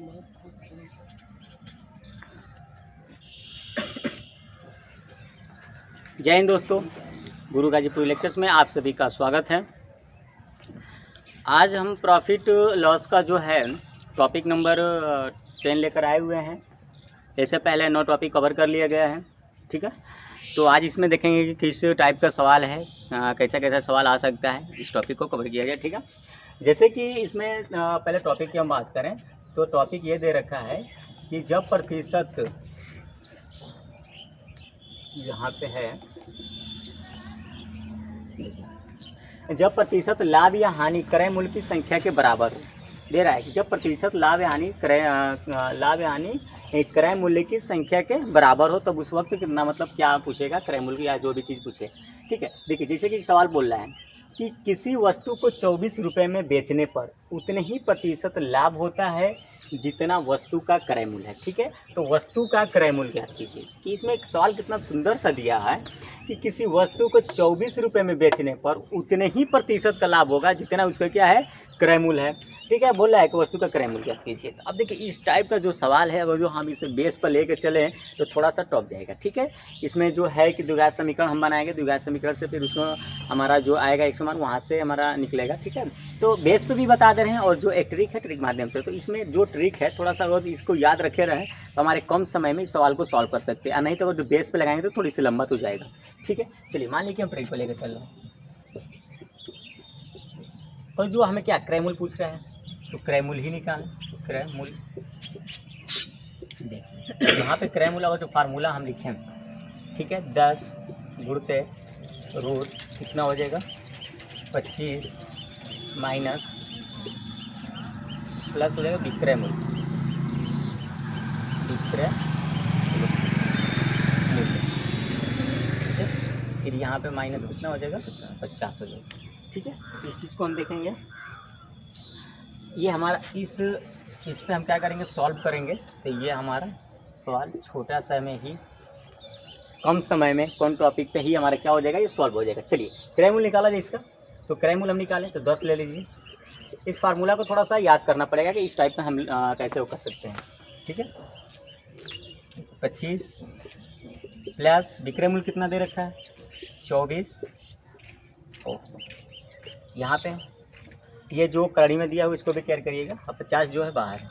जय हिंद दोस्तों, गुरु गाजीपुर लेक्चर्स में आप सभी का स्वागत है। आज हम प्रॉफिट लॉस का जो है टॉपिक नंबर 10 लेकर आए हुए हैं। इससे पहले 9 टॉपिक कवर कर लिया गया है, ठीक है। तो आज इसमें देखेंगे कि किस टाइप का सवाल है, कैसा कैसा सवाल आ सकता है, इस टॉपिक को कवर किया गया, ठीक है। जैसे कि इसमें पहले टॉपिक की हम बात करें तो टॉपिक ये दे रखा है कि जब प्रतिशत यहाँ पे है, जब प्रतिशत लाभ या हानि क्रय मूल्य की संख्या के बराबर दे रहा है कि जब प्रतिशत लाभ या हानि क्रय मूल्य की संख्या के बराबर हो तब उस वक्त कितना, मतलब क्या पूछेगा, क्रय मूल्य या जो भी चीज़ पूछे, ठीक है। देखिए जैसे कि सवाल बोल रहा है कि किसी वस्तु को 24 रुपये में बेचने पर उतने ही प्रतिशत लाभ होता है जितना वस्तु का क्रय मूल्य है, ठीक है। तो वस्तु का क्रय मूल्य ज्ञात कीजिए। कि इसमें एक सवाल कितना सुंदर सा दिया है कि किसी वस्तु को 24 रुपये में बेचने पर उतने ही प्रतिशत का लाभ होगा जितना उसका क्या है, क्रय मूल्य है, ठीक है। बोल रहा है कि वस्तु का क्रय मूल्य ज्ञात कीजिए। तो अब देखिए इस टाइप का जो सवाल है अगर जो हम इसे बेस पर लेके चलें तो थोड़ा सा टॉप जाएगा, ठीक है। इसमें जो है कि द्विघात समीकरण हम बनाएंगे, द्विघात समीकरण से फिर उसमें हमारा जो आएगा 100 मान वहाँ से हमारा निकलेगा, ठीक है। तो बेस पे भी बता दे रहे हैं और जो एक ट्रिक है, ट्रिक माध्यम से, तो इसमें जो ट्रिक है थोड़ा सा अगर इसको याद रखे रहें तो हमारे कम समय में इस सवाल को सॉल्व कर सकते हैं। नहीं तो अगर जो बेस पे लगाएंगे तो थोड़ी सी लंबा तो जाएगा, ठीक है। चलिए मान लीजिए हम ट्रिक को लेकर चल रहे हैं और जो हमें क्या क्रय मूल्य पूछ रहे हैं तो क्रय मूल्य ही निकालें। क्रय मूल्य देखिए यहाँ पे क्रय मूल्य और जो फार्मूला हम लिखें, ठीक है, 10 गुणते रूट कितना हो जाएगा 25 माइनस प्लस हो जाएगा विक्रय मूल्य, विक्रय मूल्य, ठीक है। फिर यहाँ पे माइनस कितना हो जाएगा 50 हो जाएगा, ठीक है। इस चीज़ को हम देखेंगे, ये हमारा इस पे हम क्या करेंगे, सॉल्व करेंगे। तो ये हमारा सवाल छोटा सा में ही कम समय में कौन टॉपिक पे ही हमारा क्या हो जाएगा, ये सॉल्व हो जाएगा। चलिए क्रय मूल्य निकाला जाए इसका, तो क्रय मूल्य हम निकालें तो 10 ले लीजिए। इस फार्मूला को थोड़ा सा याद करना पड़ेगा कि इस टाइप में हम कैसे वो कर सकते हैं, ठीक है। 25 प्लस विक्रय मूल्य कितना दे रखा है 24, यहाँ पे ये जो कड़ी में दिया हुआ इसको भी केयर करिएगा। अब 50 जो है बाहर है,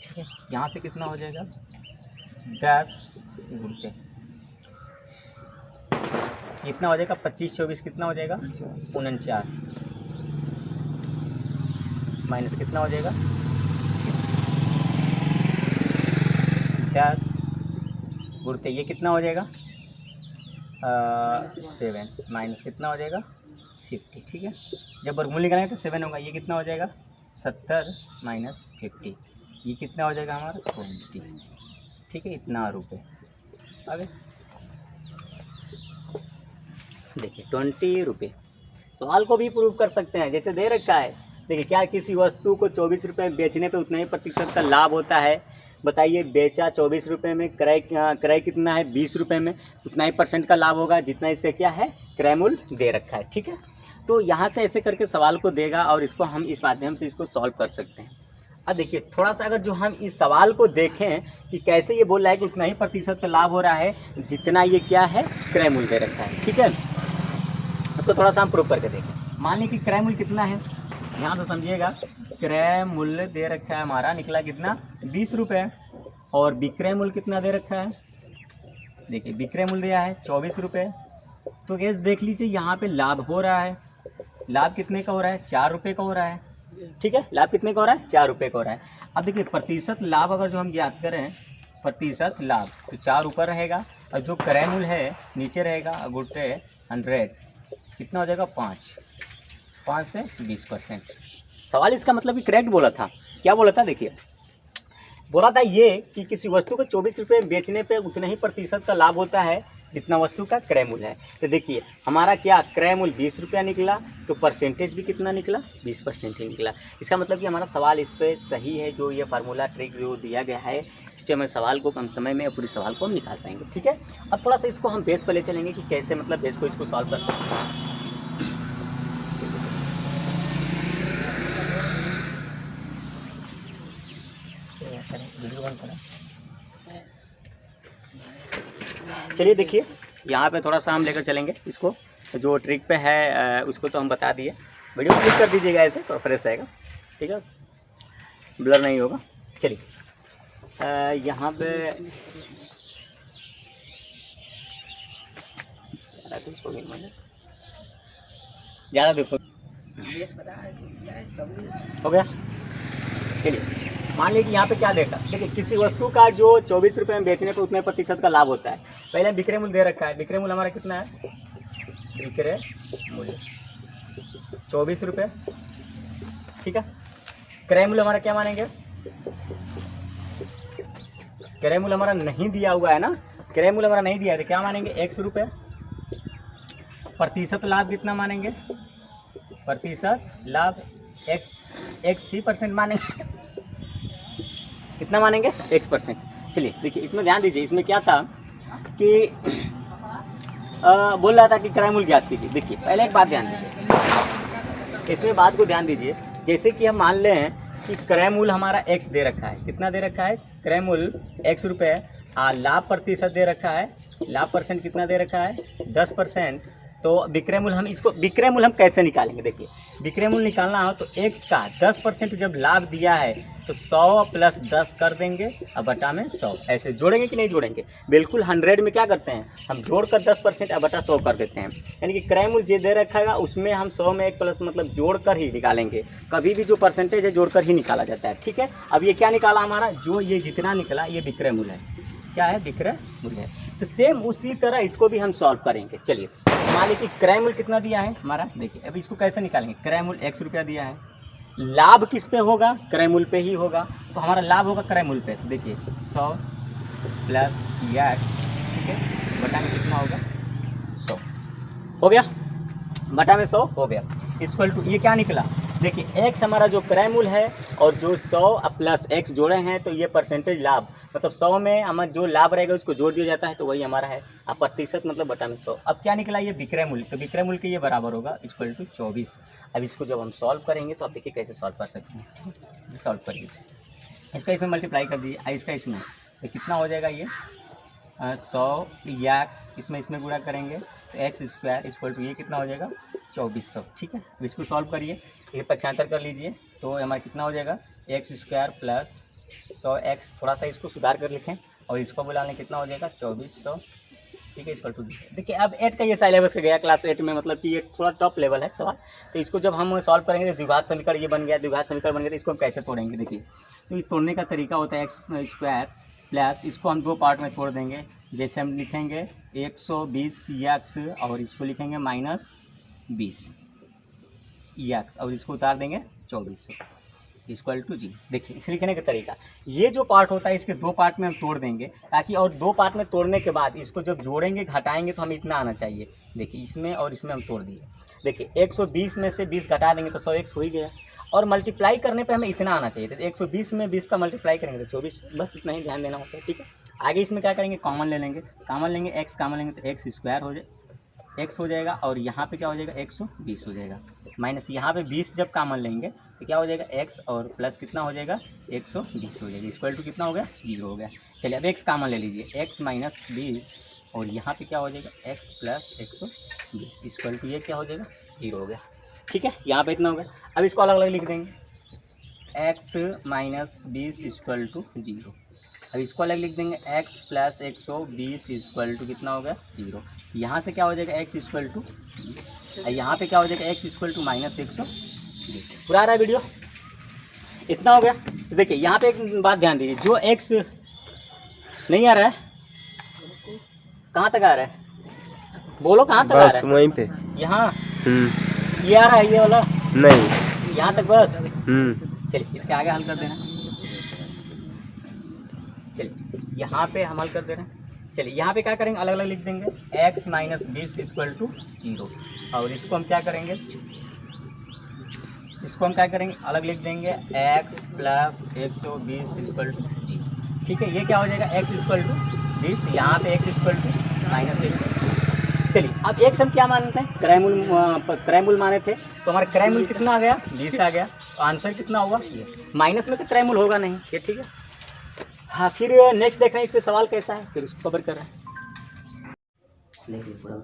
ठीक है। यहाँ से कितना हो जाएगा 10 गुणते कितना हो जाएगा 25 24 कितना हो जाएगा 49 माइनस कितना हो जाएगा 10 गुणते ये कितना हो जाएगा 7 माइनस कितना हो जाएगा 50, ठीक है। जब वर्गमूल निकालेंगे तो 7 होगा, ये कितना हो जाएगा 70 माइनस 50, ये कितना हो जाएगा हमारा 20, ठीक है। इतना रुपये आगे देखिए 20 रुपये। सवाल को भी प्रूव कर सकते हैं जैसे दे रखा है। देखिए क्या किसी वस्तु को 24 रुपये में बेचने पे उतना ही प्रतिशत का लाभ होता है, बताइए। बेचा 24 रुपये में, क्रय कितना है 20 रुपये में, उतना ही % का लाभ होगा जितना इसका क्या है क्रय मूल्य दे रखा है, ठीक है। तो यहाँ से ऐसे करके सवाल को देगा और इसको हम इस माध्यम से इसको सॉल्व कर सकते हैं। अब देखिए थोड़ा सा अगर जो हम इस सवाल को देखें कि कैसे ये बोल रहा है कि उतना ही प्रतिशत का लाभ हो रहा है जितना ये क्या है क्रय मूल्य दे रखा है, ठीक है। उसको थोड़ा सा हम प्रूव करके देखें। मान लीजिए कि क्रय मूल्य कितना है, ध्यान से समझिएगा। क्रय मूल्य दे रखा है हमारा, निकला कितना 20 रुपये, और विक्रय मूल्य कितना दे रखा है, देखिए विक्रय मूल्य दिया है 24 रुपये। तो गैस देख लीजिए यहाँ पे लाभ हो रहा है, लाभ कितने का हो रहा है 4 रुपये का हो रहा है, ठीक है। लाभ कितने का हो रहा है 4 रुपये का हो रहा है। अब देखिए प्रतिशत लाभ अगर जो हम ज्ञात करें, प्रतिशत लाभ तो 4 ऊपर रहेगा और जो क्रय मूल्य है नीचे रहेगा, गुटे 100 कितना हो जाएगा 5 से 20%। सवाल इसका मतलब कि करेक्ट बोला था। क्या बोला था, देखिए बोला था ये कि किसी वस्तु को 24 रुपये बेचने पे उतना ही प्रतिशत का लाभ होता है जितना वस्तु का क्रय मूल्य है। तो देखिए हमारा क्या क्रय मूल्य 20 रुपया निकला, तो परसेंटेज भी कितना निकला 20% ही निकला। इसका मतलब कि हमारा सवाल इस पर सही है। जो ये फार्मूला ट्रिक जो दिया गया है इस पर हमें सवाल को कम समय में पूरी सवाल को हम निकाल पाएंगे, ठीक है। अब थोड़ा सा इसको हम बेस पर ले चलेंगे कि कैसे मतलब बेस को इसको सॉल्व कर सकते हैं। वीडियो बंद करें। चलिए देखिए, यहाँ पे थोड़ा सा हम लेकर चलेंगे इसको, जो ट्रिक पे है उसको तो हम बता दिए। वीडियो क्लिक कर दीजिएगा, ऐसे तो फ्रेश आएगा, ठीक है, ब्लर नहीं होगा। चलिए यहाँ पे ज़्यादा देखो हो गया। चलिए मान लीजिए यहाँ पे क्या देखा, देखिए किसी वस्तु का जो 24 रुपये में बेचने पे उतने प्रतिशत का लाभ होता है। पहले विक्रय मूल्य दे रखा है, विक्रय मूल्य हमारा कितना है, विक्रय मूल्य 24 रुपये, ठीक है। क्रय मूल्य हमारा क्या मानेंगे, क्रय मूल्य हमारा नहीं दिया हुआ है ना, क्रय मूल्य हमारा नहीं दिया है तो क्या मानेंगे, 100 रुपये। प्रतिशत लाभ कितना मानेंगे, प्रतिशत लाभ x ही परसेंट मानेंगे, कितना मानेंगे, x%। चलिए देखिए इसमें ध्यान दीजिए, इसमें क्या था कि बोल रहा था कि क्रय मूल्य ज्ञात कीजिए। देखिए पहले एक बात ध्यान दीजिए, इसमें बात को ध्यान दीजिए। जैसे कि हम मान लें कि क्रय मूल्य हमारा x दे रखा है, कितना दे रखा है, क्रय मूल्य 100 रुपये, लाभ प्रतिशत दे रखा है, लाभ परसेंट कितना दे रखा है, 10%। तो विक्रय मूल्य हम इसको, विक्रय मूल्य हम कैसे निकालेंगे, देखिए विक्रय मूल्य निकालना हो तो x का 10% जब लाभ दिया है तो 100 प्लस 10 कर देंगे और बटा में 100, ऐसे जोड़ेंगे कि नहीं जोड़ेंगे, बिल्कुल 100 में क्या करते हैं हम जोड़कर 10% और बटा 100 कर देते हैं। यानी कि क्रय मूल्य जो दे रखा है उसमें हम 100 में 1 प्लस मतलब जोड़कर ही निकालेंगे, कभी भी जो परसेंटेज है जोड़कर ही निकाला जाता है, ठीक है। अब ये क्या निकाला हमारा, जो ये जितना निकला ये विक्रय मूल्य है, क्या है, विक्रय मूल्य है। तो सेम उसी तरह इसको भी हम सॉल्व करेंगे। चलिए मान लीजिए कि क्रय मूल्य कितना दिया है हमारा, देखिए अब इसको कैसे निकालेंगे, क्रय मूल्य 100 रुपया दिया है, लाभ किस पे होगा, क्रय मूल्य पे ही होगा, तो हमारा लाभ होगा क्रय मूल्य पे। देखिए 100 प्लस x, ठीक है, बटा में कितना होगा, 100 हो गया, बटा में 100 हो गया, इक्वल टू ये क्या निकला, देखिए x हमारा जो क्रय मूल्य है और जो 100 प्लस x जोड़े हैं तो ये परसेंटेज लाभ, मतलब 100 में हमारा जो लाभ रहेगा उसको जोड़ दिया जाता है तो वही हमारा है, अब प्रतिशत मतलब बटा में 100। अब क्या निकला, ये विक्रय मूल्य, तो विक्रय मूल्य के ये बराबर होगा इक्वल टू 24। अब इसको जब हम सॉल्व करेंगे तो आप देखिए कैसे सॉल्व कर सकते हैं, ठीक है, सॉल्व करिए, इसका इसमें मल्टीप्लाई कर दीजिए, इसका इसमें, तो कितना हो जाएगा ये 100 x, इसमें गुणा करेंगे तो x स्क्वायर इक्वल टू ये कितना हो जाएगा 2400, ठीक है। अब इसको सॉल्व करिए, ये पक्षांतर कर लीजिए तो हमारा कितना हो जाएगा x स्क्वायर प्लस 100x, थोड़ा सा इसको सुधार कर लिखें और इसको बुला लें कितना हो जाएगा 2400, ठीक है, इक्वल टू। देखिए अब 8 का ये सिलेबस का गया क्लास 8 में, मतलब कि ये थोड़ा टॉप लेवल है सवाल। तो इसको जब हम सॉल्व करेंगे तो द्विघात समीकरण ये बन गया, द्विघात समीकरण बन गया, तो इसको हम कैसे तोड़ेंगे, देखिए तो ये तोड़ने का तरीका होता है x स्क्वायर प्लस, इसको हम दो पार्ट में तोड़ देंगे, जैसे हम लिखेंगे 120x और इसको लिखेंगे -20 x और इसको उतार देंगे 2400 इक्वल टू 0। देखिए इसे लिखने का तरीका, ये जो पार्ट होता है इसके दो पार्ट में हम तोड़ देंगे ताकि, और दो पार्ट में तोड़ने के बाद इसको जब जोड़ेंगे घटाएंगे तो हमें इतना आना चाहिए। देखिए इसमें और इसमें हम तोड़ दिए, देखिए 120 में से 20 घटा देंगे तो 100x हो ही गया, और मल्टीप्लाई करने पे हमें इतना आना चाहिए, तो 120 में 20 का मल्टीप्लाई करेंगे तो 24, बस इतना ही ध्यान देना होता है, ठीक है। आगे इसमें क्या करेंगे, कॉमन ले लेंगे, कॉमन लेंगे x कॉमन लेंगे तो x स्क्वायर हो जाए, x हो जाएगा और यहाँ पे क्या हो जाएगा 120 हो जाएगा, माइनस यहाँ पे 20 जब कॉमन लेंगे तो क्या हो जाएगा x और प्लस कितना हो जाएगा 120 हो जाएगा, इक्वल टू कितना हो गया 0 हो गया। चलिए अब x कॉमन ले लीजिए, x माइनस 20 और यहाँ पे क्या हो जाएगा x प्लस 120 इक्वल टू ये क्या हो जाएगा 0 हो गया, ठीक है, यहाँ पे इतना हो गया। अब इसको अलग अलग लिख देंगे, x माइनस 20 इक्वल टू 0, अब इसको अलग लिख देंगे x प्लस 120 इक्वल टू कितना हो गया 0, यहाँ से क्या हो जाएगा x इक्वल टू 20, यहाँ पे क्या हो जाएगा x इक्वल टू माइनस 120। पूरा आ रहा है वीडियो, इतना हो गया। तो देखिए यहाँ पे एक बात ध्यान दीजिए, जो x नहीं आ रहा है, कहाँ तक आ रहा है, बोलो कहाँ तक आ रहा है, वहीं पे, यहाँ ये आ रहा है, ये वाला नहीं, यहाँ तक बस। चलिए इसके आगे हल कर देना, चलिए यहाँ पे हम हल कर दे रहे हैं। चलिए यहाँ पे क्या करेंगे, अलग अलग लिख देंगे, x माइनस 20 इक्वल टू 0 और इसको हम क्या करेंगे, इसको हम क्या करेंगे अलग लिख देंगे, x प्लस 120 इक्वल टू 0, ठीक है। ये क्या हो जाएगा x इक्वल टू 20, यहाँ पे x इक्वल टू माइनस 120। चलिए अब x हम क्या मानते हैं, क्रय मूल्य माने थे, तो हमारा क्रय मूल्य कितना आ गया 20 आ गया, तो आंसर कितना होगा ये, माइनस में तो क्रय मूल्य होगा नहीं, ये ठीक है। हाँ, फिर नेक्स्ट देख रहे हैं इस पे सवाल कैसा है, फिर उसको कवर कर रहे हैं। देखिए पूरा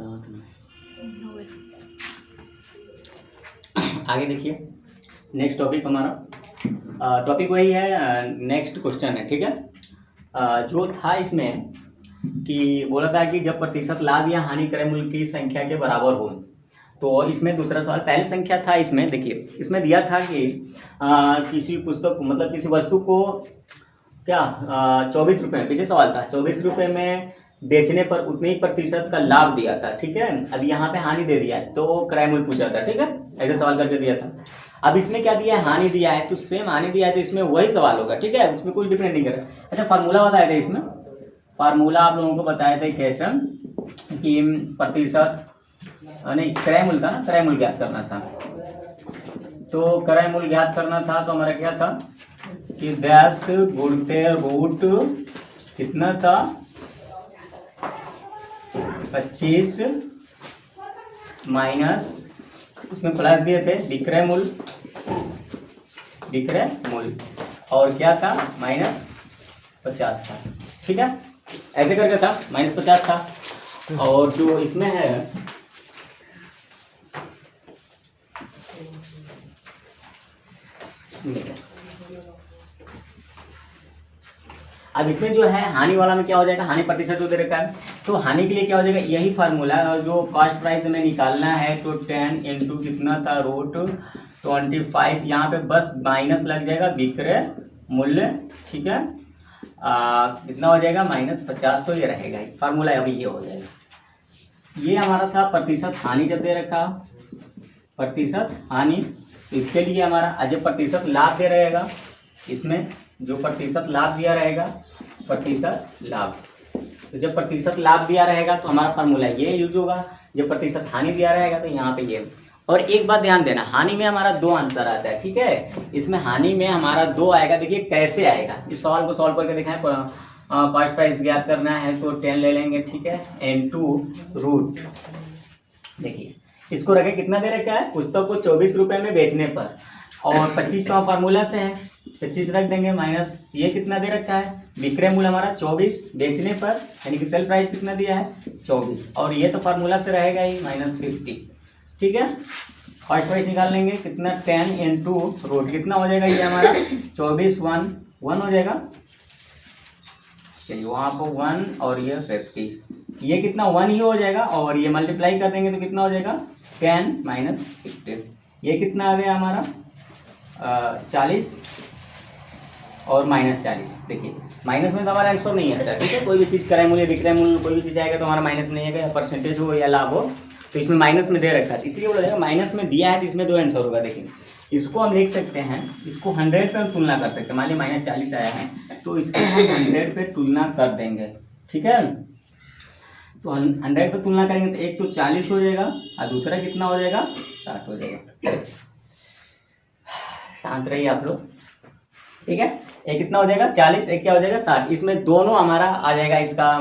आगे देखिए नेक्स्ट टॉपिक हमारा टॉपिक वही है, नेक्स्ट क्वेश्चन है, ठीक है। जो था इसमें कि बोला था कि जब प्रतिशत लाभ या हानि क्रय मूल्य की संख्या के बराबर हो, तो इसमें दूसरा सवाल पहली संख्या था इसमें, देखिए इसमें दिया था कि किसी पुस्तक मतलब किसी वस्तु को क्या 24 रुपये में, पीछे सवाल था 24 रुपये में बेचने पर उतने ही प्रतिशत का लाभ दिया था, ठीक है। अब यहाँ पे हानि दे दिया है तो क्रय मूल्य पूछा था, ठीक है, ऐसे सवाल करके दिया था। अब इसमें क्या दिया है, हानि दिया है, तो सेम हानि दिया है तो इसमें वही सवाल होगा, ठीक है, इसमें कुछ डिफरेंट नहीं कर रहा। अच्छा फार्मूला बताए थे इसमें, फार्मूला आप लोगों को बताए थे कैसे कि प्रतिशत नहीं क्रय मूल्य था ना, क्रय मूल्य ज्ञात करना था। तो क्रय मूल्य ज्ञात करना था तो हमारा क्या था कि 10 गुणते रूट कितना था 25 माइनस उसमें प्लस दिए थे विक्रय मूल्य, और क्या था -50 था, ठीक है, ऐसे करके था -50 था। और जो इसमें है अब इसमें जो है हानि वाला में क्या हो जाएगा, हानि प्रतिशत जो दे रखा है, तो हानि के लिए क्या हो जाएगा, यही फार्मूला जो कॉस्ट प्राइस हमें निकालना है, तो 10 इंटू कितना था √25, यहाँ पे बस माइनस लग जाएगा विक्रय मूल्य, ठीक है, कितना हो जाएगा -50, तो ये रहेगा फार्मूला, अभी ये हो जाएगा। ये हमारा था प्रतिशत हानि जब दे रखा, प्रतिशत हानि, इसके लिए हमारा जब प्रतिशत लाभ दे रहेगा, इसमें जो प्रतिशत लाभ दिया रहेगा, प्रतिशत लाभ, तो जब प्रतिशत लाभ दिया रहेगा तो हमारा फार्मूला ये यूज होगा, जब प्रतिशत हानि दिया रहेगा तो यहाँ पे ये। और एक बात ध्यान देना, हानि में हमारा 2 आंसर आता है, ठीक है, इसमें हानि में हमारा 2 आएगा। देखिए कैसे आएगा, इस सवाल को सॉल्व करके दिखाएं। कॉस्ट प्राइस ज्ञात करना है तो 10 ले लेंगे, ठीक है, इनटू रूट, देखिए इसको रखे कितना दे रखा है, पुस्तक को 24 रुपये में बेचने पर, और 25 का फार्मूला से है, 25 रख देंगे माइनस ये कितना दे रखा है, विक्रय मूल्य हमारा 24 बेचने पर, यानी कि सेल प्राइस कितना दिया है 24, और ये तो फार्मूला से रहेगा ही -50, ठीक है। कॉस्ट प्राइस निकाल लेंगे कितना 10 इंटू रूट कितना हो जाएगा, ये हमारा 24 1 हो जाएगा, चलिए वहाँ पर 1 और ये 50, ये कितना 1 ही हो जाएगा, और ये मल्टीप्लाई कर देंगे तो कितना हो जाएगा 10 -50, ये कितना आ गया हमारा 40 और -40। देखिए माइनस में तो हमारा आंसर नहीं आता, ठीक है, कोई भी चीज़ क्रय मूल्य विक्रय मूल्य कोई भी चीज़ आएगा तो हमारा माइनस में नहीं आएगा, या परसेंटेज हो या लाभ हो, तो इसमें माइनस में दे रखा है, इसलिए बोला जाएगा माइनस में दिया है तो इसमें 2 आंसर होगा। देखिए इसको हम लिख सकते हैं, इसको 100 पे तुलना कर सकते हैं, मान लीजिए -40 आया है तो इसको हम 100 पे तुलना कर देंगे, ठीक है, तो 100 पे तुलना करेंगे तो एक तो 40 हो जाएगा और दूसरा कितना हो जाएगा 60 हो जाएगा। शांत रहिए आप लोग, ठीक है, एक कितना हो जाएगा 40, एक क्या हो जाएगा 60, इसमें दोनों हमारा आ जाएगा, इसका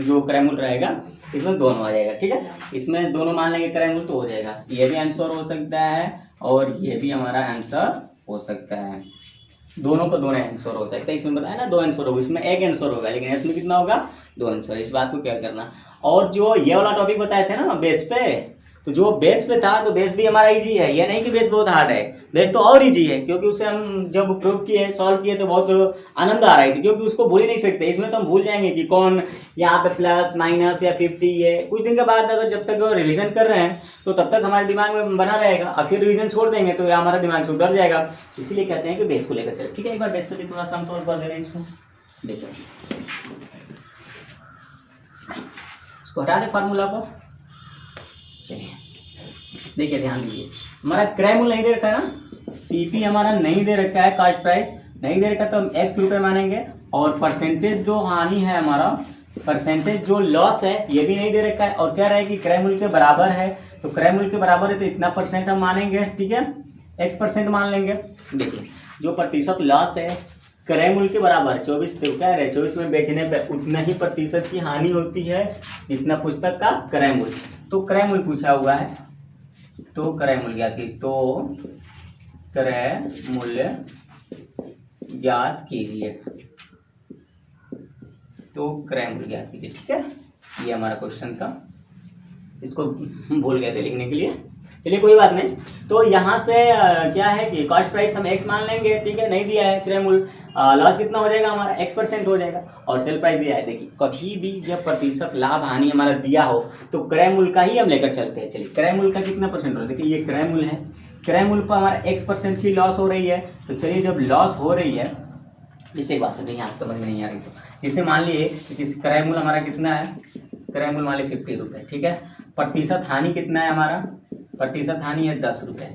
जो क्रय मूल्य रहेगा इसमें दोनों आ जाएगा, ठीक है, इसमें दोनों मान लेंगे क्रय मूल्य तो हो जाएगा, ये भी आंसर हो सकता है और ये भी हमारा आंसर हो सकता है, दोनों को दोनों आंसर हो सकता है। इसमें बताया ना 2 आंसर होगा, इसमें एक आंसर होगा, लेकिन इसमें कितना होगा 2 आंसर, इस बात को क्या करना। और जो ये वाला टॉपिक बताए थे ना बेस पे, तो जो बेस पे था तो बेस भी हमारा इजी है, ये नहीं कि बेस बहुत हार्ड है, बेस तो और इजी है, क्योंकि उसे हम जब प्रूव किए सॉल्व किए तो बहुत आनंद आ रही थी, क्योंकि उसको भूल ही नहीं सकते, इसमें तो हम भूल जाएंगे कि कौन यहाँ पे प्लस माइनस या 50 ये कुछ दिन के बाद अगर जब तक रिवीजन कर रहे हैं तो तब तक हमारे दिमाग में बना रहेगा, और फिर रिवीजन छोड़ देंगे तो हमारा दिमाग से उतर जाएगा, इसीलिए कहते हैं कि बेस को लेकर चले, ठीक है। एक बार बेस से भी थोड़ा सा हम सॉल्व कर दे रहे हैं, इसको देखिए, इसको हटा दे फार्मूला को, चलिए देखिए ध्यान दीजिए, हमारा क्रय मूल्य नहीं दे रखा है ना, सीपी हमारा नहीं दे रखा है, कॉस्ट प्राइस नहीं दे रखा तो हम x रुपये मानेंगे, और परसेंटेज जो हानि है हमारा, परसेंटेज जो लॉस है ये भी नहीं दे रखा है, और क्या रहे कि क्रय मूल्य के बराबर है, तो क्रय मूल्य के बराबर है तो इतना % हम मानेंगे, ठीक है, x% मान लेंगे। देखिए जो प्रतिशत लॉस है क्रय मूल्य के बराबर 24, तो क्या रहे 24 में बेचने पर उतना ही प्रतिशत की हानि होती है जितना पुस्तक का क्रय मूल्य, तो क्रय मूल्य पूछा हुआ है, तो क्रय मूल्य ज्ञात की, तो क्रय मूल्य ज्ञात कीजिए, तो क्रय मूल्य ज्ञात कीजिए। ठीक है, ये हमारा क्वेश्चन था, इसको भूल गए थे लिखने के लिए, चलिए कोई बात नहीं। तो यहाँ से क्या है कि कॉस्ट प्राइस हम x मान लेंगे, ठीक है, नहीं दिया है क्रय मूल्य, लॉस कितना हो जाएगा हमारा x% हो जाएगा, और सेल प्राइस दिया है। देखिए कभी भी जब प्रतिशत लाभ हानि हमारा दिया हो तो क्रय मूल्य का ही हम लेकर चलते हैं। चलिए क्रय मूल्य का कितना परसेंट हो रहा है, देखिए ये क्रय मूल्य है, क्रय मूल्य पर हमारा x% की लॉस हो रही है। तो चलिए जब लॉस हो रही है, जैसे एक बात समझिए, यहाँ समझ में नहीं आ रही तो जैसे मान लिए कि क्रय मूल्य हमारा कितना है, क्रय मूल्य मान लीजिए 50 रुपये, ठीक है, प्रतिशत हानि कितना है हमारा, प्रतिशत हानि है 10 रुपये,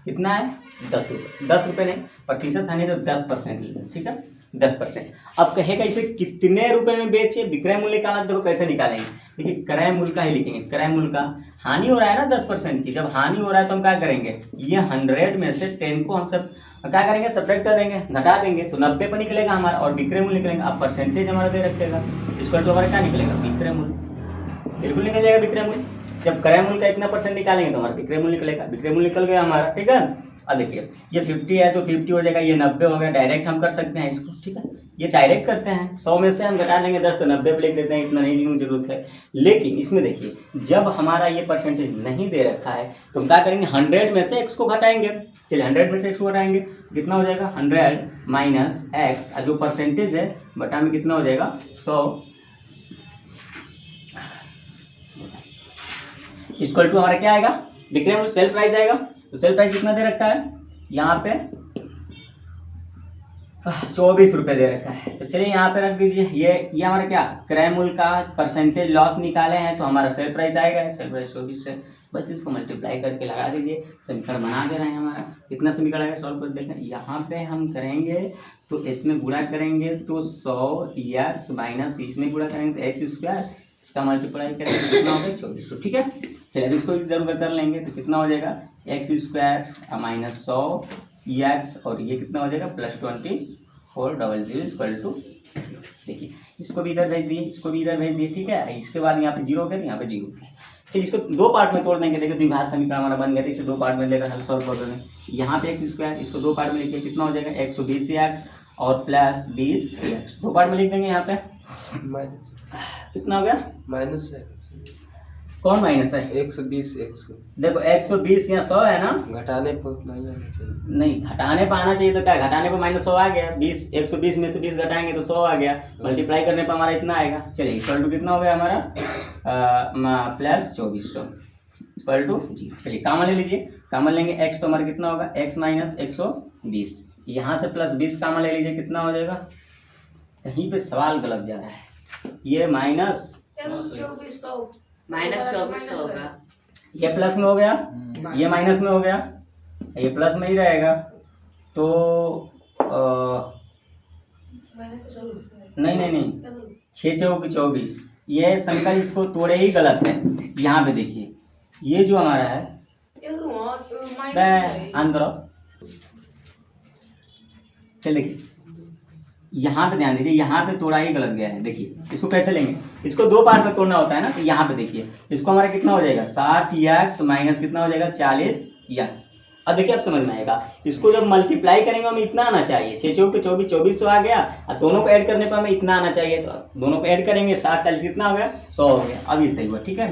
कितना है 10 रुपये, 10 रुपये नहीं, प्रतिशत हानि तो 10%, ठीक है 10%। अब कहेगा इसे कितने रुपए में बेचे, विक्रय मूल्य निकालना, देखो कैसे निकालेंगे, देखिए क्रय मूल्य का ही लिखेंगे, क्रय मूल्य का, हानि हो रहा है ना 10% की, जब हानि हो रहा है तो हम क्या करेंगे, ये 100 में से 10 को हम सब क्या करेंगे, सब्ट्रैक्ट कर देंगे, घटा देंगे, तो 90 पर निकलेगा हमारा, और विक्रय मूल्य निकलेगा। अब परसेंटेज हमारा दे रखेगा, इसको तो हमारा क्या निकलेगा, विक्रय मूल्य, बिल्कुल निकल जाएगा विक्रय मूल्य। जब क्रय मूल्य का इतना परसेंट निकालेंगे तो हमारा विक्रय मूल्य निकलेगा, विक्रय मूल्य निकल गया हमारा, ठीक है। अब देखिए ये 50 है तो 50 हो जाएगा, ये 90 हो गया, डायरेक्ट हम कर सकते हैं इसको, ठीक है, ये डायरेक्ट करते हैं, 100 में से हम घटा देंगे 10 तो 90 पे लिख देते हैं, इतना नहीं लिखने की जरूरत है। लेकिन इसमें देखिए जब हमारा ये परसेंटेज नहीं दे रखा है तो हम क्या करेंगे, 100 में से x को घटाएंगे। चलिए 100 में से x को घटाएंगे, कितना हो जाएगा 100 माइनस x, जो परसेंटेज है बटा में कितना हो जाएगा 100, इक्वल टू हमारा क्या आएगा, विक्रय मूल्य सेल प्राइस आएगा। तो सेल प्राइस कितना दे रखा है यहाँ पे 24 रुपये दे रखा है। तो चलिए यहाँ पे रख दीजिए, ये हमारा क्या क्रय मूल्य का परसेंटेज लॉस निकाले हैं, तो हमारा सेल प्राइस आएगा, सेल प्राइस 24 से, बस इसको मल्टीप्लाई करके लगा दीजिए, समीकरण बना दे रहे हैं हमारा। कितना समीकरण आएगा सॉल्व कर देखें, यहाँ पे हम करेंगे तो इसमें गुणा करेंगे तो 100x माइनस इसमें गुणा करेंगे तो x², इसका मल्टीप्लाई करेंगे तो कितना हो गया 2400, ठीक है। चलिए अब इसको इधर कर लेंगे तो कितना हो जाएगा x² माइनस 100x, और ये कितना हो जाएगा +2400 इक्वल टू, देखिए इसको भी इधर भेज दिए, इसको भी इधर भेज दिए, ठीक है। इसके बाद यहाँ पे 0 हो गया तो यहाँ पे 0 हो गया। चलिए इसको दो पार्ट में तोड़ देंगे, देखिए द्विघात समीकरण हमारा बन गया, इसे दो पार्ट में लेकर हल सॉल्व कर देंगे। यहाँ पे x², इसको दो पार्ट में लिखिए, कितना हो जाएगा 120x और प्लस 20x, दो पार्ट में लिख देंगे। यहाँ पे कितना हो गया माइनस है, कौन माइनस है 120x, देखो 120 या 100 है ना, घटाने पर उतना ही आना चाहिए, नहीं घटाने पर आना चाहिए, तो क्या घटाने पर -100 आ गया, 120 में से 20 घटाएंगे तो 100 आ गया, मल्टीप्लाई करने पर हमारा इतना आएगा। चलिए इक्वल टू कितना हो गया हमारा +2400 इक्वल टू 0। चलिए कामन ले लीजिए, कामन लेंगे x तो हमारा कितना होगा x माइनस 120, यहाँ से +20 कामन ले लीजिए, कितना हो जाएगा, कहीं पे सवाल गलत जा रहा है, ये -2400 होगा, ये प्लस में हो गया, ये माइनस में हो गया, ये प्लस में ही रहेगा, तो नहीं 6 चौक 24, ये समीकरण इसको तोड़े ही गलत है। यहाँ पे देखिए ये जो हमारा है अंदर, चलिए देखिए यहाँ पे ध्यान दीजिए, यहाँ पे तोड़ा ही गलत गया है। देखिए इसको कैसे लेंगे, इसको दो पार्ट में तोड़ना होता है ना, तो यहाँ पे देखिए इसको हमारा कितना हो जाएगा 60x माइनस कितना हो जाएगा 40x। अब देखिए अब समझ में आएगा, इसको जब मल्टीप्लाई करेंगे हमें इतना आना चाहिए, 6 चौक 24, 2400 आ गया, और दोनों को ऐड करने पर हमें इतना आना चाहिए, तो दोनों को ऐड करेंगे 60 40 कितना हो गया 100 हो गया। अब ये सही हुआ, ठीक है।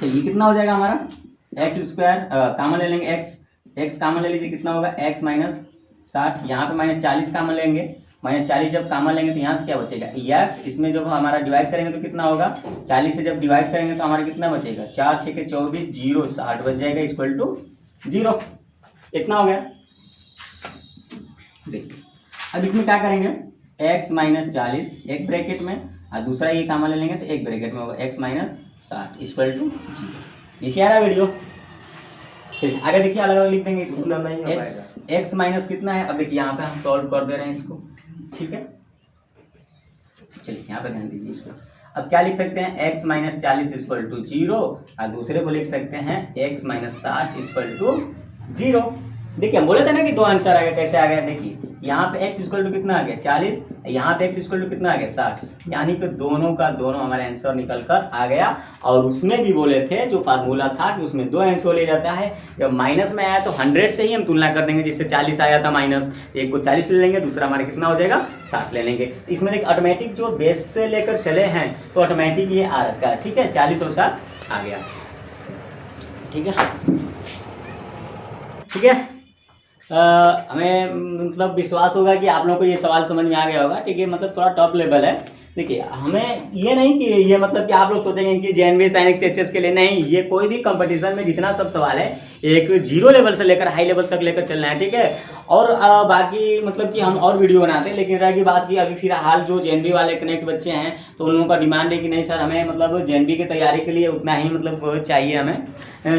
चलिए कितना हो जाएगा हमारा x², कामन ले लेंगे, x कामन ले लीजिए, कितना होगा x माइनस 60, यहाँ पे -40 कामन लेंगे, -40 जब कामन लेंगे तो यहाँ से क्या बचेगा x, इसमें जब हमारा डिवाइड करेंगे तो कितना होगा 40 से जब डिवाइड करेंगे तो हमारा कितना बचेगा 4 6 के 24, 0 60 बच जाएगा इक्वल टू 0, इतना हो गया। देखिए अब इसमें क्या करेंगे x माइनस 40 एक ब्रैकेट में, और दूसरा ये कामन ले लेंगे तो एक ब्रैकेट में होगा x माइनस 60 इक्वल टू 0। इसे आ रहा वीडियो, चलिए आगे देखिए अलग अलग लिख देंगे इसको, x माइनस कितना है, अब देखिए यहाँ पे हम सॉल्व कर दे रहे हैं इसको, ठीक है। चलिए यहाँ पे ध्यान दीजिए इसको, अब क्या लिख सकते हैं x माइनस 40 इक्वल टू 0, और दूसरे को लिख सकते हैं x माइनस 60 इक्वल टू 0। देखिए हम बोले थे ना कि दो आंसर आ गया, कैसे आ गया, देखिए यहाँ पे x इक्वल टू कितना आ गया 40, यहाँ पे x इक्वल टू कितना आ गया 60, यानी कि दोनों का दोनों हमारा आंसर निकल कर आ गया। और उसमें भी बोले थे जो फार्मूला था कि उसमें 2 आंसर ले जाता है, जब माइनस में आया तो 100 से ही हम तुलना कर देंगे, जिससे 40 आया था माइनस, एक को 40 ले लेंगे, दूसरा हमारा कितना हो जाएगा 60 ले लेंगे। इसमें एक ऑटोमेटिक जो बेस से लेकर चले हैं तो ऑटोमेटिक ये आ रखा है, ठीक है, 40 और 60 आ गया, ठीक है। ठीक है, हमें मतलब विश्वास होगा कि आप लोगों को ये सवाल समझ में आ गया होगा, ठीक है। मतलब थोड़ा टॉप लेवल है। देखिए, हमें ये नहीं कि ये मतलब कि आप लोग सोचेंगे कि जेएनवी साइनिक्स एचएस के लिए, नहीं, ये कोई भी कंपटीशन में जितना सब सवाल है एक 0 लेवल से लेकर हाई लेवल तक लेकर चलना है, ठीक है। और बाकी मतलब कि हम और वीडियो बनाते हैं, लेकिन रह की बात की अभी फिलहाल जो जेएनवी वाले कनेक्ट बच्चे हैं तो उन लोगों का डिमांड है कि नहीं सर, हमें मतलब जेएनवी की तैयारी के लिए उतना ही मतलब चाहिए हमें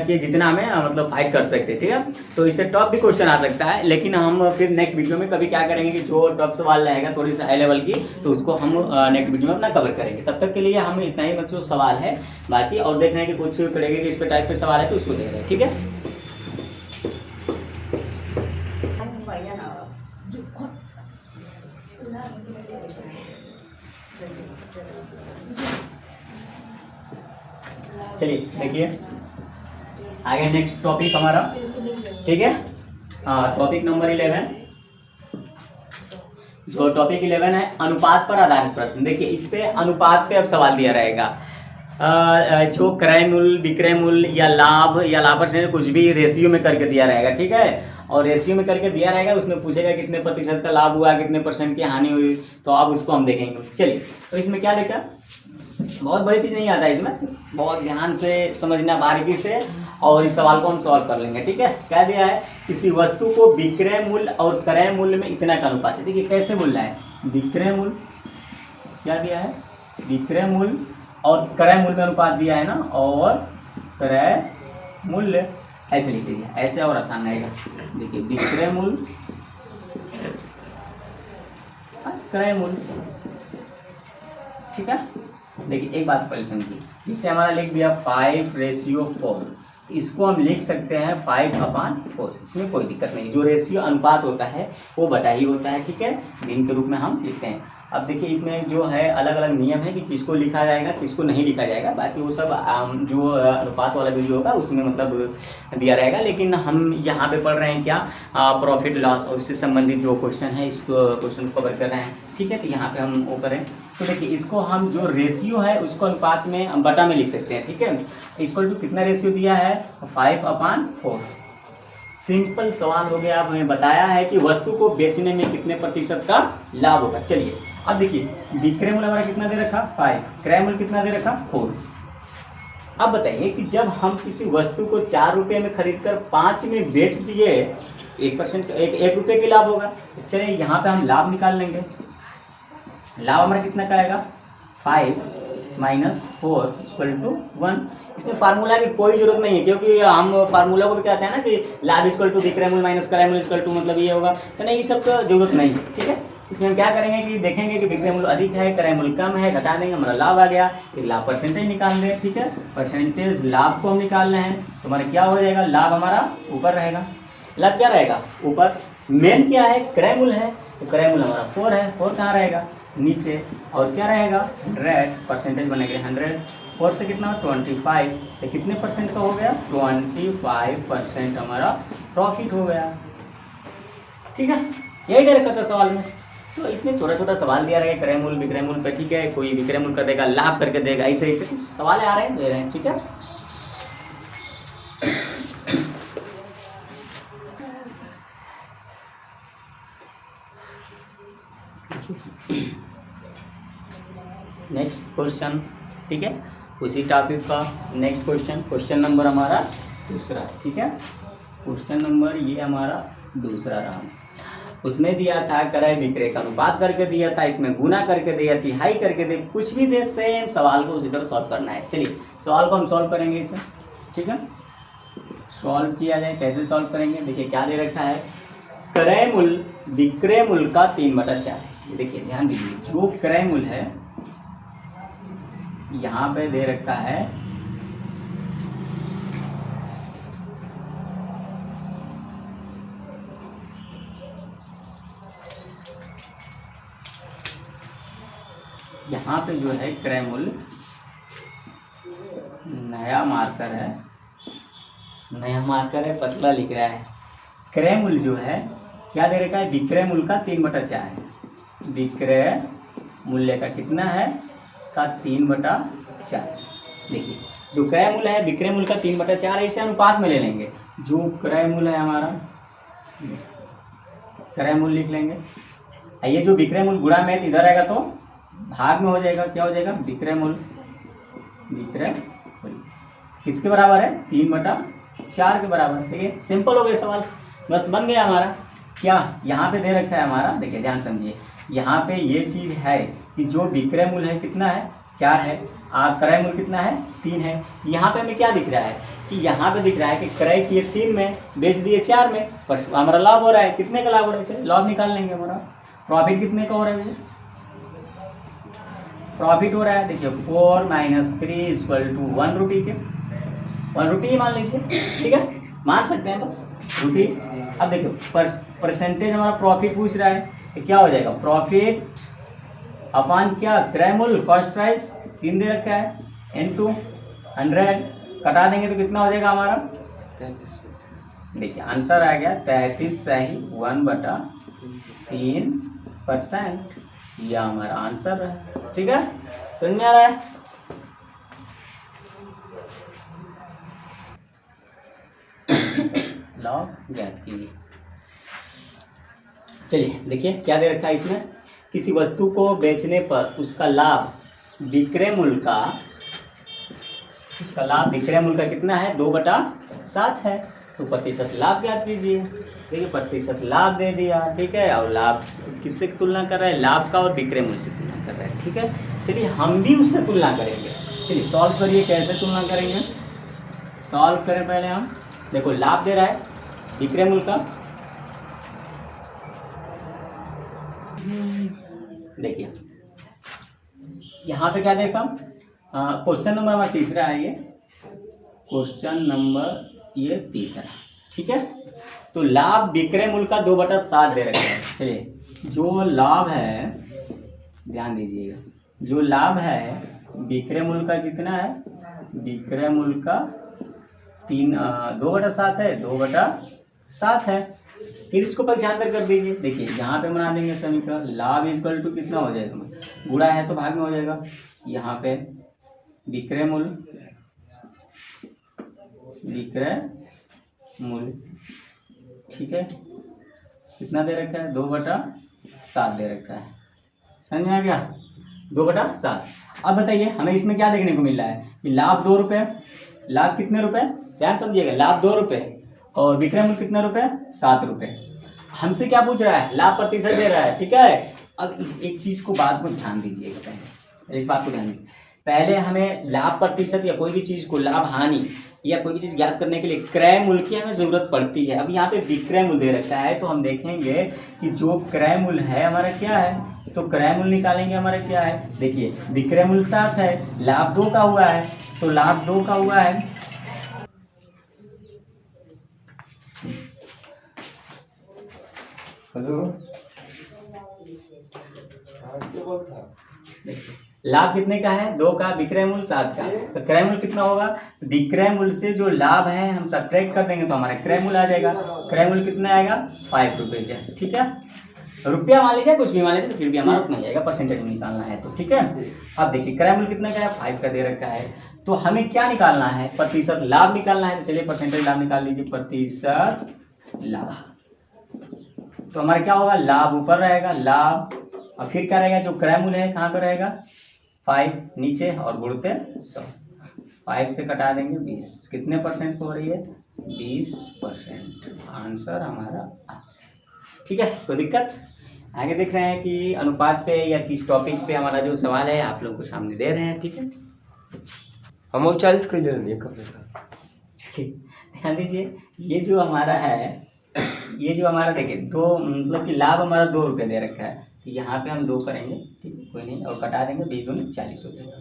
कि जितना हमें मतलब फाइट कर सकते, ठीक है। तो इससे टॉप भी क्वेश्चन आ सकता है, लेकिन हम फिर नेक्स्ट वीडियो में कभी क्या करेंगे कि जो टॉप सवाल रहेगा थोड़ी सी हाई लेवल की, तो उसको हम नेक्स्ट वीडियो में अपना कवर करेंगे। तब तक के लिए हम इतना ही मतलब सवाल है, बाकी और देख रहे हैं कि कुछ करेंगे कि इस पे टाइप पे सवाल है तो उसको देख रहे हैं, ठीक है। चलिए देखिए आगे नेक्स्ट टॉपिक हमारा, ठीक है। टॉपिक नंबर 11, जो टॉपिक 11 है अनुपात पर आधारित प्रश्न। देखिए, इस पे अनुपात पे अब सवाल दिया रहेगा, जो क्रय मूल्य, विक्रय मूल्य या लाभ परसेंट कुछ भी रेशियो में करके दिया रहेगा, ठीक है। और रेशियो में करके दिया रहेगा, उसमें पूछेगा कितने प्रतिशत का लाभ हुआ, कितने परसेंट की हानि हुई, तो अब उसको हम देखेंगे। चलिए, तो इसमें क्या देखा, बहुत बड़ी चीज़ नहीं आता है इसमें, बहुत ध्यान से समझना बारीकी से, और इस सवाल को हम सॉल्व कर लेंगे, ठीक है। क्या दिया है, किसी वस्तु को विक्रय मूल्य और क्रय मूल्य में इतना का अनुपात है। देखिए कैसे बोलना है, विक्रय मूल्य क्या दिया है, विक्रय मूल्य और क्रय मूल्य में अनुपात दिया है ना, और क्रय मूल्य ऐसे लिख दीजिए, ऐसे और आसान रहेगा। देखिए विक्रय मूल्य क्रय मूल्य, ठीक है। देखिए एक बात पहले समझिए, इसे हमारा लिख दिया 5:4, इसको हम लिख सकते हैं 5/4, इसमें कोई दिक्कत नहीं। जो रेशियो अनुपात होता है वो बटा ही होता है, ठीक है, दिन के रूप में हम लिखते हैं। अब देखिए इसमें जो है अलग अलग नियम है कि किसको लिखा जाएगा किसको नहीं लिखा जाएगा, बाकी वो सब जो अनुपात वाला वीडियो होगा उसमें मतलब दिया रहेगा। लेकिन हम यहाँ पे पढ़ रहे हैं क्या, प्रॉफिट लॉस और इससे संबंधित जो क्वेश्चन है, इस क्वेश्चन को कवर कर रहे हैं, ठीक है। तो यहाँ पे हम वो करें, तो देखिए इसको हम जो रेशियो है उसको अनुपात में बटा में लिख सकते हैं, ठीक है। इसको तो कितना रेशियो दिया है 5/4, सिंपल सवाल हो गया। अब हमें बताया है कि वस्तु को बेचने में कितने प्रतिशत का लाभ होगा। चलिए अब देखिए, विक्रय मूल्य हमारा कितना दे रखा 5, क्रय मूल्य कितना दे रखा 4। अब बताइए कि जब हम किसी वस्तु को 4 रुपये में खरीद कर 5 में बेच दिए, 1% एक रुपये के लाभ होगा। चलिए यहाँ पे हम लाभ निकाल लेंगे, लाभ हमारा कितना का आएगा 5 - 4 = 1। इसमें फार्मूला की कोई जरूरत नहीं है, क्योंकि हम फार्मूला को भी कहते हैं ना कि लाभ = विक्रय मूल्य माइनस क्रय मूल्य = मतलब ये होगा, तो नहीं, ये सब का जरूरत नहीं है, ठीक है। इसमें हम क्या करेंगे कि देखेंगे कि विक्रय मूल्य अधिक है, क्रय मूल्य कम है, घटा देंगे, हमारा लाभ आ गया। फिर लाभ परसेंटेज निकाल दें, ठीक है, परसेंटेज लाभ को हम निकालना है, तो हमारा क्या हो जाएगा, लाभ हमारा ऊपर रहेगा। लाभ क्या रहेगा ऊपर, मेन क्या है क्रय मूल्य है, तो क्रय मूल्य हमारा 4 है, 4 कहाँ रहेगा नीचे, और क्या रहेगा 100, परसेंटेज बनेगा 100, 4 से कितना 25, तो कितने परसेंट का हो गया 25% हमारा प्रॉफिट हो गया, ठीक है। यही दे रखा था सवाल में, तो इसमें छोटा छोटा सवाल दिया रहेगा क्रय मूल्य विक्रय मूल्य पे, ठीक है। कोई विक्रय मूल्य कर देगा, लाभ करके देगा, ऐसे ऐसे सवाल आ रहे हैं, दे रहे हैं, ठीक है। नेक्स्ट क्वेश्चन, ठीक है, उसी टॉपिक का नेक्स्ट क्वेश्चन नंबर हमारा दूसरा है, ठीक है। क्वेश्चन नंबर ये हमारा दूसरा रहा। उसमें दिया था क्रय विक्रय का अनुपात करके दिया था, इसमें गुना करके दिया, तिहाई करके दे, कुछ भी दे, सेम सवाल को उसी तरह सॉल्व करना है। चलिए सवाल को हम सॉल्व करेंगे इसे, ठीक है। सॉल्व किया जाए, कैसे सॉल्व करेंगे, देखिए क्या दे रखा है, क्रय मूल्य विक्रय मूल्य का 3/4 है। देखिए ध्यान दीजिए, जो क्रय मूल्य है यहाँ पे दे रखा है यहाँ पे जो है क्रय मूल्य, नया मार्कर है, पतला लिख रहा है। क्रय मूल्य जो है क्या दे रखा है, विक्रय मूल्य का 3/4 है। विक्रय मूल्य का कितना है, का 3/4। देखिए जो क्रय मूल्य है विक्रय मूल्य का 3/4 है, इसे अनुपात में ले लेंगे। जो क्रय मूल्य है हमारा, क्रय मूल्य लिख लेंगे। ये जो विक्रय मूल्य गुणा में इधर आएगा तो भाग में हो जाएगा, क्या हो जाएगा, विक्रय मूल्य। विक्रय मूल्य किसके बराबर है, 3/4 के बराबर। ठीक है, सिंपल हो गया सवाल, बस बन गया हमारा। क्या यहाँ पे दे रखा है हमारा, देखिए ध्यान समझिए, यहाँ पे ये चीज़ है कि जो विक्रय मूल्य है कितना है, 4 है, क्रय मूल्य कितना है, 3 है। यहाँ पे हमें क्या दिख रहा है कि यहाँ पे दिख रहा है कि क्रय किए 3 में, बेच दिए 4 में, पर हमारा लाभ हो रहा है। कितने का लाभ हो रहा है, चलिए लाभ निकाल लेंगे। हमारा प्रॉफिट कितने का हो रहा है भैया, प्रॉफिट हो रहा है, देखिए 4 - 3 = 1 रुपये के, 1 रुपये ही मान लीजिए। ठीक है, मान सकते हैं बस रुपये। अब देखो परसेंटेज हमारा प्रॉफिट पूछ रहा है, तो क्या हो जाएगा, प्रॉफिट अपॉन क्या, क्रय मूल्य, कॉस्ट प्राइस 3 दे रखा है, इनटू 100 कटा देंगे तो कितना हो जाएगा हमारा, 33। देखिए आंसर आ गया 33 सही 1/3%। यह हमारा आंसर है। ठीक है, समझ में आ रहा है। लॉग ज्ञात कीजिए। चलिए देखिए क्या दे रखा है इसमें, किसी वस्तु को बेचने पर उसका लाभ विक्रय मूल्य का, कितना है, 2/7 है। तो प्रतिशत लाभ ज्ञात कीजिए। देखिए प्रतिशत लाभ दे दिया, ठीक है, और लाभ किससे तुलना कर रहा है, लाभ का और विक्रय मूल्य से तुलना कर रहा है। ठीक है, चलिए हम भी उससे तुलना करेंगे। चलिए सॉल्व करिए, कैसे तुलना करेंगे, सॉल्व करें पहले हम। देखो लाभ दे रहा है विक्रय मूल्य का, देखिए यहाँ पे क्या देखा, क्वेश्चन नंबर हमारा तीसरा है, ये क्वेश्चन नंबर ये तीसरा। ठीक है, तो लाभ विक्रय मूल्य का 2/7 दे रखा है। चलिए जो लाभ है, ध्यान दीजिएगा, जो लाभ है विक्रय मूल्य का कितना है, विक्रय मूल्य का 2/7 है, 2/7 है। फिर इसको पक्षांतर कर दीजिए। देखिए यहाँ पे बना देंगे समीकरण, लाभ इक्वल टू कितना हो जाएगा, गुणा है तो भाग में हो जाएगा। यहाँ पे विक्रय मूल्य, ठीक है, कितना दे रखा है, 2/7 दे रखा है। समझ में आ गया, 2/7। अब बताइए हमें इसमें क्या देखने को मिल रहा है कि लाभ 2 रुपये, लाभ कितने रुपए, ध्यान समझिएगा, लाभ 2 रुपये और विक्रय मूल्य कितने रुपए, 7 रुपये। हमसे क्या पूछ रहा है, लाभ प्रतिशत दे रहा है। ठीक है, अब एक चीज़ को, बात को ध्यान दीजिएगा, पहले इस बात को ध्यान दीजिए। पहले हमें लाभ प्रतिशत या कोई भी चीज़ को, लाभ हानि या कोई भी चीज़ ज्ञात करने के लिए क्रय मूल्य की हमें ज़रूरत पड़ती है। अब यहाँ पे विक्रय मूल्य दे रखा है, तो हम देखेंगे कि जो क्रय मूल्य है हमारा क्या है, तो क्रय मूल्य निकालेंगे हमारा क्या है। देखिए विक्रय मूल्य 7 है, लाभ 2 का हुआ है, तो लाभ 2 का हुआ है, लाभ कितने का है, 2 का, विक्रय मूल्य 7 का, तो क्रय मूल्य कितना होगा, विक्रय मूल्य से जो लाभ है हम सब्ट्रैक्ट कर देंगे तो हमारा क्रय मूल्य आ जाएगा। क्रय मूल्य कितना आएगा, 5 रुपये का। ठीक है, रुपया मान लीजिए, कुछ भी मान लीजिए, फिर भी हमारा उतना ही आएगा, परसेंटेज में निकालना है तो। ठीक है, अब देखिए क्रय मूल्य कितने का है, 5 का दे रखा है, तो हमें क्या निकालना है, प्रतिशत लाभ निकालना है। तो चलिए परसेंटेज लाभ निकाल लीजिए, प्रतिशत लाभ। तो हमारा क्या होगा, लाभ ऊपर रहेगा, लाभ, और फिर क्या रहेगा, जो क्रय मूल्य है कहाँ पर रहेगा, 5 नीचे, और गुण पे 100, 5 से कटा देंगे 20, कितने परसेंट हो रही है, 20%। आंसर हमारा। ठीक है, कोई दिक्कत, आगे देख रहे हैं कि अनुपात पे या किस टॉपिक पे हमारा जो सवाल है आप लोगों को सामने दे रहे हैं। ठीक है, हम 40 कर ले रहे हैं। ध्यान दीजिए, ये जो हमारा है, ये जो हमारा देखिए 2, मतलब कि लाभ हमारा 2 रुपये दे रखा है, तो यहाँ पे हम 2 करेंगे, ठीक है, कोई नहीं, और कटा देंगे, 20 दूनी 40 हो जाएगा,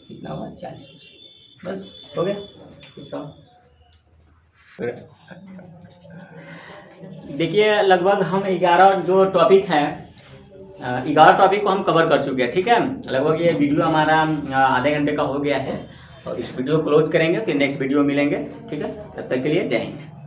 कितना हुआ, 40%। बस हो गया इसका। देखिए लगभग हम 11 जो टॉपिक हैं 11 टॉपिक को हम कवर कर चुके हैं। ठीक है, लगभग ये वीडियो हमारा आधे घंटे का हो गया है और इस वीडियो को क्लोज करेंगे, फिर नेक्स्ट वीडियो मिलेंगे। ठीक है, तब तक के लिए जय हिंद।